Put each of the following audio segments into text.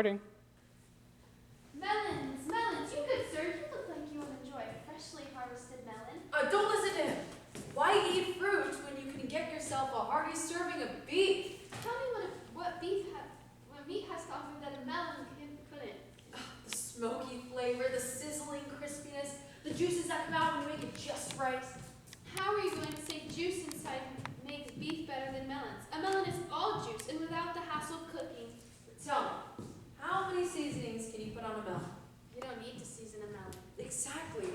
Recording. Melons, melons, you good sir. You look like you will enjoy a freshly harvested melon. Don't listen to him. Why eat fruit when you can get yourself a hearty serving of beef? Tell me what meat has to offer that a melon couldn't. The smoky flavor, the sizzling crispiness, the juices that come out when you make it just right. How are you going to say juice inside makes beef better than melons? A melon is all juice and without the hassle of cooking. Tell me, how many seasonings can you put on a melon? You don't need to season a melon. Exactly.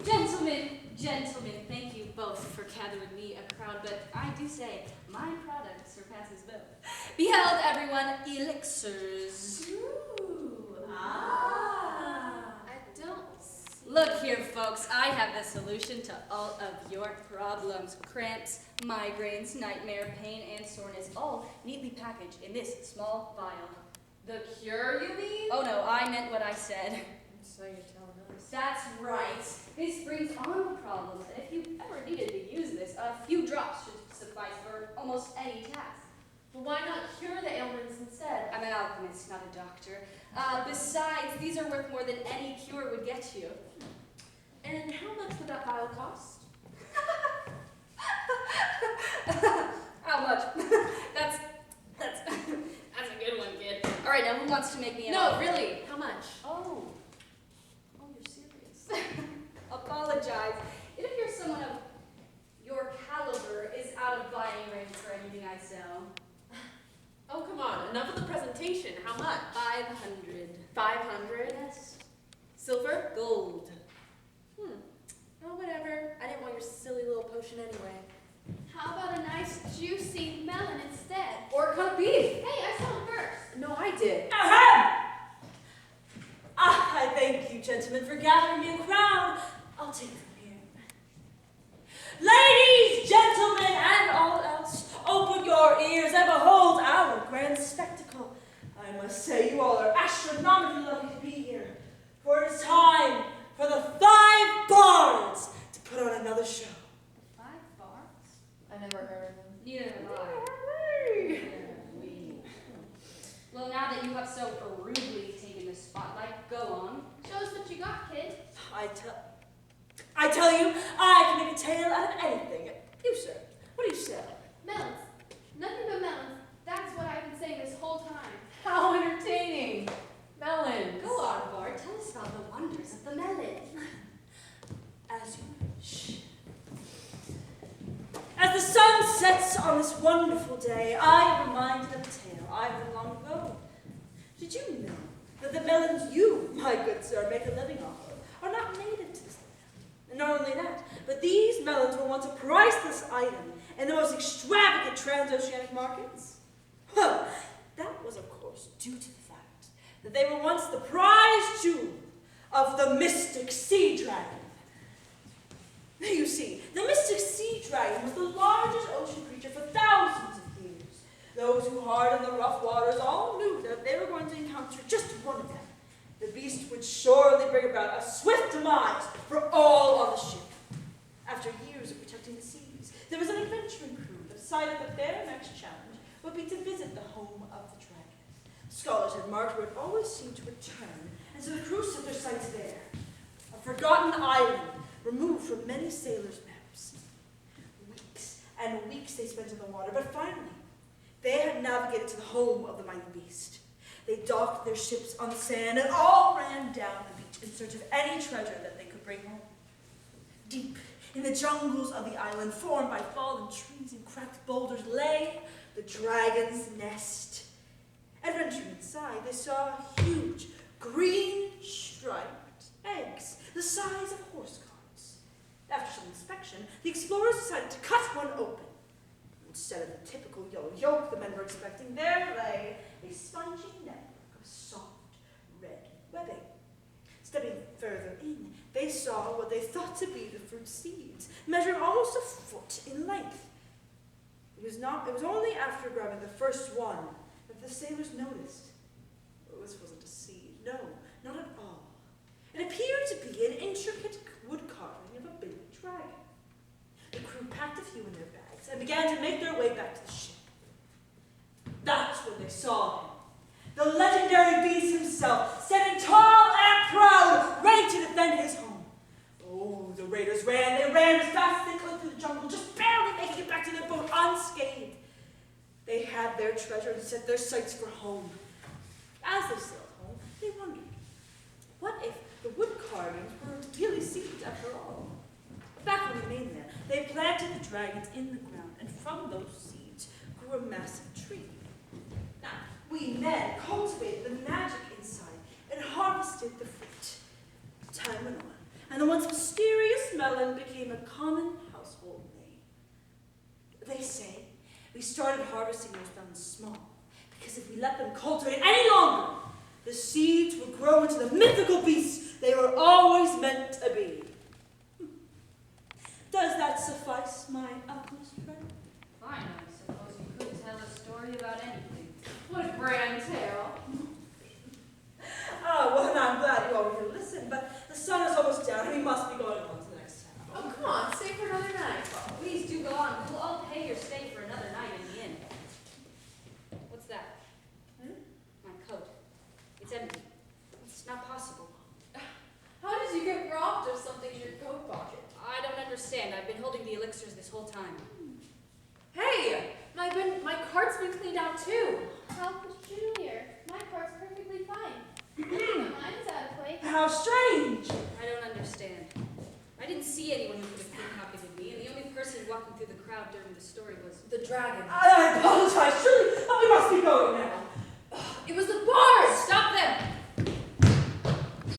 Gentlemen, thank you both for gathering me a crowd, but I do say my product surpasses both. Behold, everyone, elixirs. Ooh. I don't see. Look here, folks, I have the solution to all of your problems. Cramps, migraines, nightmare, pain, and soreness, all neatly packaged in this small vial. The cure, you mean? Oh no, I meant what I said. So you're telling us. That's right. This brings on the problems. If you ever needed to use this, a few drops should suffice for almost any task. But why not cure the ailments instead? I'm an alchemist, not a doctor. Besides, these are worth more than any cure would get you. And how much would that vial cost? How much? That's a good one, kid. All right, now who wants to make me an No, offer? really, how much? Oh, you're serious. Apologize. It appears someone of your caliber is out of buying range for anything I sell. Oh, come on, enough of the presentation. How much? 500. 500? Yes. Silver? Gold. Oh, whatever. I didn't want your silly little potion anyway. How about a nice juicy melon instead? Or cut beef. Hey, I saw it first. No, I did. Ahem! I thank you, gentlemen, for gathering me a crowd. I'll take it from here. Ladies, gentlemen, and all else, open your ears and behold our grand spectacle. I must say you all are astronomically lucky to be here, for it is time for the 5 bards to put on another show. 5 bars? I never heard of them. Neither have I. Well, now that you have so rudely taken the spotlight, go on. Show us what you got, kid. I tell you, I can make a tale out of anything. You, sir, what do you sell? Melons. Nothing but melons. That's what I've been saying this whole time. How entertaining. Melons. Go on, Bart. Tell us about the wonders of the melon. As you wish. As the sun sets on this wonderful day, I am reminded of a tale I heard long ago. Did you know that the melons you, my good sir, make a living off of are not native to this land? And not only that, but these melons were once a priceless item in the most extravagant transoceanic markets? Well, that was, of course, due to the fact that they were once the prized jewel of the mystic sea dragon. You see, the mystic sea dragon was the largest ocean creature for thousands of years. Those who hardened the rough waters all knew that they were going to encounter just one of them. The beast would surely bring about a swift demise for all on the ship. After years of protecting the seas, there was an adventuring crew that decided that their next challenge would be to visit the home of the dragon. Scholars had marked where it always seemed to return, and so the crew set their sights there. A forgotten island, removed from many sailors' maps. Weeks and weeks they spent in the water, but finally, they had navigated to the home of the mighty beast. They docked their ships on the sand and all ran down the beach in search of any treasure that they could bring home. Deep in the jungles of the island, formed by fallen trees and cracked boulders, lay the dragon's nest. Adventuring inside, they saw huge, green, striped eggs, the size of horse carts. After some inspection, the explorers decided to cut one open. Instead of the typical yellow yolk the men were expecting, there lay a spongy network of soft, red webbing. Stepping further in, they saw what they thought to be the fruit seeds, measuring almost a foot in length. It was only after grabbing the first one that the sailors noticed. Oh, this wasn't a seed. No, not at all. It appeared to be an intricate wood carving of a baby dragon. The crew packed a few in their bags and began to make their way back to the ship. That's when they saw him. The legendary beast himself, set their sights for home. As they sailed home, they wondered, what if the wood carvings were really seeds after all? Back on the mainland, they planted the dragons in the ground, and from those seeds grew a massive tree. Now, we men cultivated the magic inside and harvested the fruit. Time went on, and the once mysterious melon became a common household name. They say we started harvesting those melons small, because if we let them cultivate any longer, the seeds would grow into the mythical beasts they were always meant to be. Does that suffice, my utmost friend? Fine, I suppose you could tell a story about anything. What a grand tale. Ah, well, I'm glad you all here to listen, but the sun is almost down and we must be going on to the next town. Oh, come on, stay for another night. Please do go on. We'll all pay your stay for another night in the inn. What's that? My coat. It's empty. It's not possible. How did you get robbed of something in your coat pocket? I don't understand. I've been holding the elixirs this whole time. Hey, my cart's been cleaned out too. Ralph Jr., my car's perfectly fine. Mine is out of place. How strange! I don't understand. I didn't see anyone who could have pickpocketed me, and the only person walking through the crowd during the story was... The dragon. I apologize, surely, but we must be going now. It was the bard. Stop